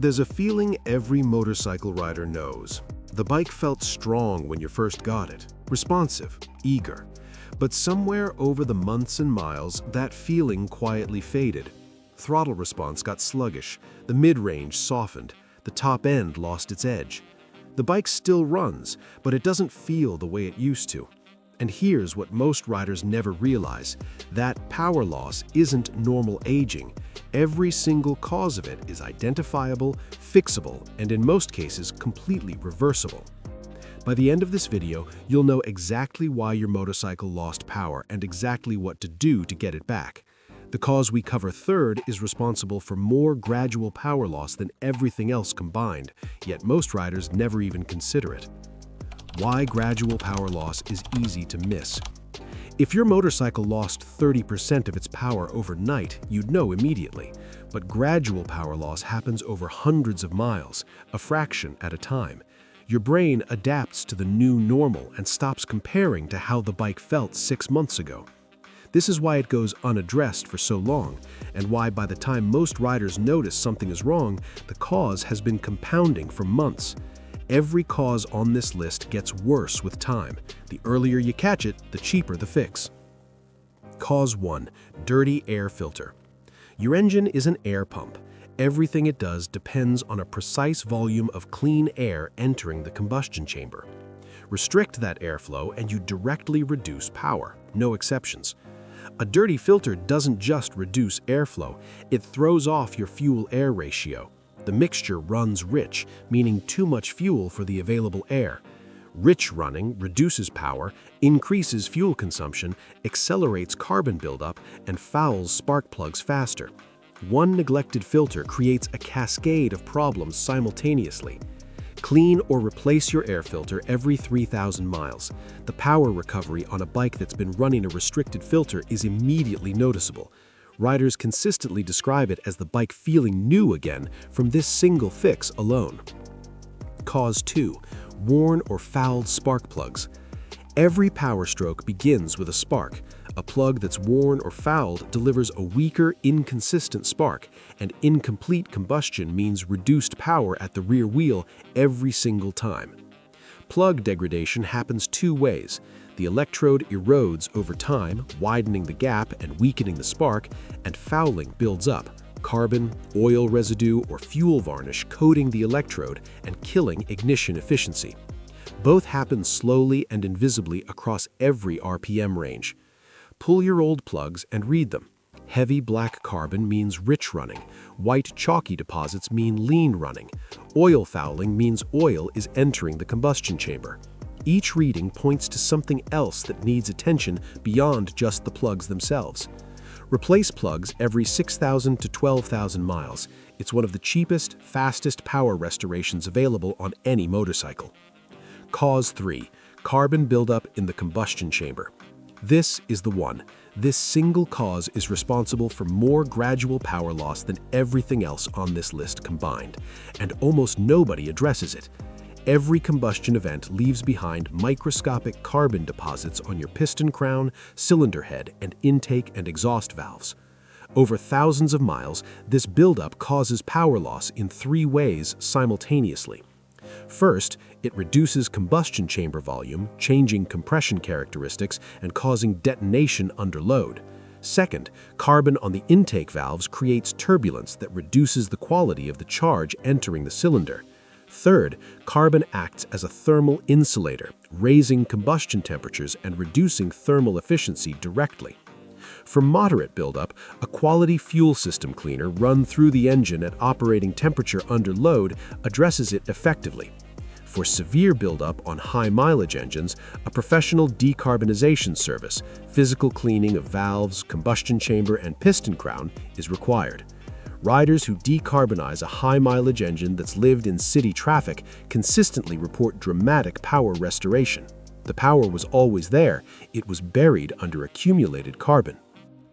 There's a feeling every motorcycle rider knows. The bike felt strong when you first got it, responsive, eager. But somewhere over the months and miles, that feeling quietly faded. Throttle response got sluggish, the mid-range softened, the top end lost its edge. The bike still runs, but it doesn't feel the way it used to. And here's what most riders never realize: that power loss isn't normal aging. Every single cause of it is identifiable, fixable, and in most cases, completely reversible. By the end of this video, you'll know exactly why your motorcycle lost power and exactly what to do to get it back. The cause we cover third is responsible for more gradual power loss than everything else combined, yet most riders never even consider it. Why gradual power loss is easy to miss. If your motorcycle lost 30% of its power overnight, you'd know immediately. But gradual power loss happens over hundreds of miles, a fraction at a time. Your brain adapts to the new normal and stops comparing to how the bike felt 6 months ago. This is why it goes unaddressed for so long, and why by the time most riders notice something is wrong, the cause has been compounding for months. Every cause on this list gets worse with time. The earlier you catch it, the cheaper the fix. Cause 1. Dirty air filter. Your engine is an air pump. Everything it does depends on a precise volume of clean air entering the combustion chamber. Restrict that airflow and you directly reduce power, no exceptions. A dirty filter doesn't just reduce airflow, it throws off your fuel-air ratio. The mixture runs rich, meaning too much fuel for the available air. Rich running reduces power, increases fuel consumption, accelerates carbon buildup, and fouls spark plugs faster. One neglected filter creates a cascade of problems simultaneously. Clean or replace your air filter every 3,000 miles. The power recovery on a bike that's been running a restricted filter is immediately noticeable. Riders consistently describe it as the bike feeling new again from this single fix alone. Cause 2. Worn or fouled spark plugs. Every power stroke begins with a spark. A plug that's worn or fouled delivers a weaker, inconsistent spark, and incomplete combustion means reduced power at the rear wheel every single time. Plug degradation happens 2 ways. The electrode erodes over time, widening the gap and weakening the spark, and fouling builds up, carbon, oil residue, or fuel varnish coating the electrode and killing ignition efficiency. Both happen slowly and invisibly across every RPM range. Pull your old plugs and read them. Heavy black carbon means rich running. White chalky deposits mean lean running. Oil fouling means oil is entering the combustion chamber. Each reading points to something else that needs attention beyond just the plugs themselves. Replace plugs every 6,000 to 12,000 miles. It's one of the cheapest, fastest power restorations available on any motorcycle. Cause 3. Carbon buildup in the combustion chamber. This is the one. This single cause is responsible for more gradual power loss than everything else on this list combined, and almost nobody addresses it. Every combustion event leaves behind microscopic carbon deposits on your piston crown, cylinder head, and intake and exhaust valves. Over thousands of miles, this buildup causes power loss in 3 ways simultaneously. First, it reduces combustion chamber volume, changing compression characteristics and causing detonation under load. Second, carbon on the intake valves creates turbulence that reduces the quality of the charge entering the cylinder. Third, carbon acts as a thermal insulator, raising combustion temperatures and reducing thermal efficiency directly. For moderate buildup, a quality fuel system cleaner run through the engine at operating temperature under load addresses it effectively. For severe buildup on high-mileage engines, a professional decarbonization service, physical cleaning of valves, combustion chamber, and piston crown, is required. Riders who decarbonize a high-mileage engine that's lived in city traffic consistently report dramatic power restoration. The power was always there, it was buried under accumulated carbon.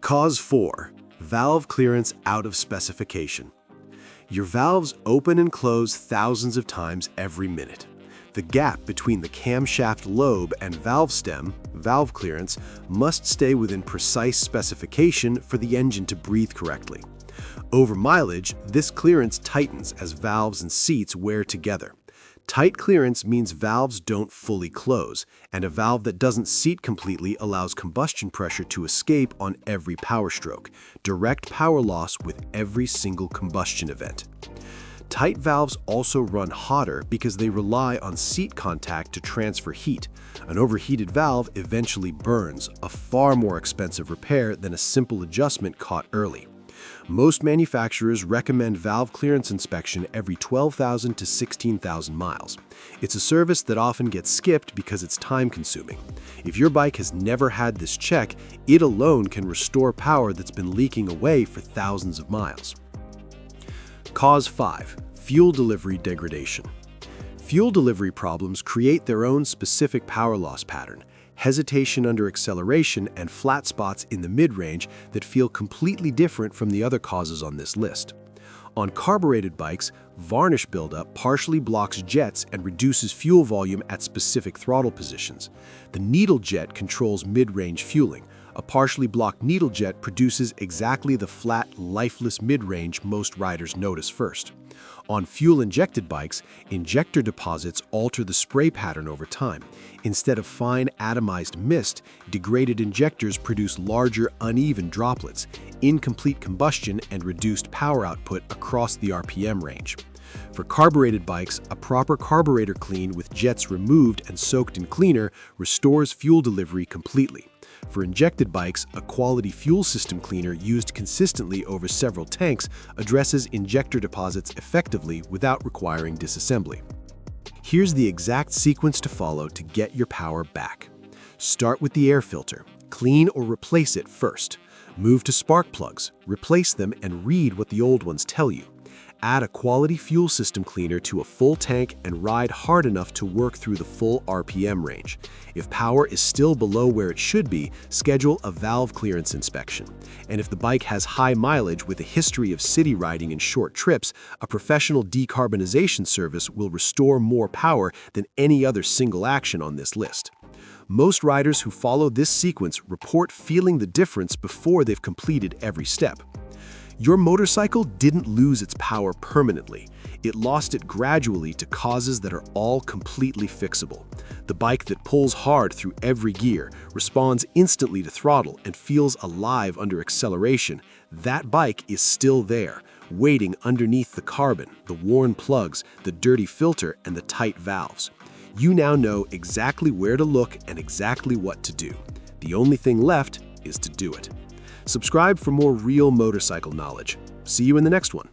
Cause 4. Valve clearance out of specification. Your valves open and close thousands of times every minute. The gap between the camshaft lobe and valve stem, valve clearance, must stay within precise specification for the engine to breathe correctly. Over mileage, this clearance tightens as valves and seats wear together. Tight clearance means valves don't fully close, and a valve that doesn't seat completely allows combustion pressure to escape on every power stroke, direct power loss with every single combustion event. Tight valves also run hotter because they rely on seat contact to transfer heat. An overheated valve eventually burns, a far more expensive repair than a simple adjustment caught early. Most manufacturers recommend valve clearance inspection every 12,000 to 16,000 miles. It's a service that often gets skipped because it's time-consuming. If your bike has never had this check, it alone can restore power that's been leaking away for thousands of miles. Cause 5. Fuel delivery degradation. Fuel delivery problems create their own specific power loss pattern, hesitation under acceleration, and flat spots in the mid-range that feel completely different from the other causes on this list. On carbureted bikes, varnish buildup partially blocks jets and reduces fuel volume at specific throttle positions. The needle jet controls mid-range fueling. A partially blocked needle jet produces exactly the flat, lifeless mid-range most riders notice first. On fuel-injected bikes, injector deposits alter the spray pattern over time. Instead of fine atomized mist, degraded injectors produce larger, uneven droplets, incomplete combustion, and reduced power output across the RPM range. For carbureted bikes, a proper carburetor clean with jets removed and soaked in cleaner restores fuel delivery completely. For injected bikes, a quality fuel system cleaner used consistently over several tanks addresses injector deposits effectively without requiring disassembly. Here's the exact sequence to follow to get your power back. Start with the air filter. Clean or replace it first. Move to spark plugs. Replace them and read what the old ones tell you. Add a quality fuel system cleaner to a full tank and ride hard enough to work through the full RPM range. If power is still below where it should be, schedule a valve clearance inspection. And if the bike has high mileage with a history of city riding and short trips, a professional decarbonization service will restore more power than any other single action on this list. Most riders who follow this sequence report feeling the difference before they've completed every step. Your motorcycle didn't lose its power permanently. It lost it gradually to causes that are all completely fixable. The bike that pulls hard through every gear, responds instantly to throttle, and feels alive under acceleration, that bike is still there, waiting underneath the carbon, the worn plugs, the dirty filter, and the tight valves. You now know exactly where to look and exactly what to do. The only thing left is to do it. Subscribe for more real motorcycle knowledge. See you in the next one.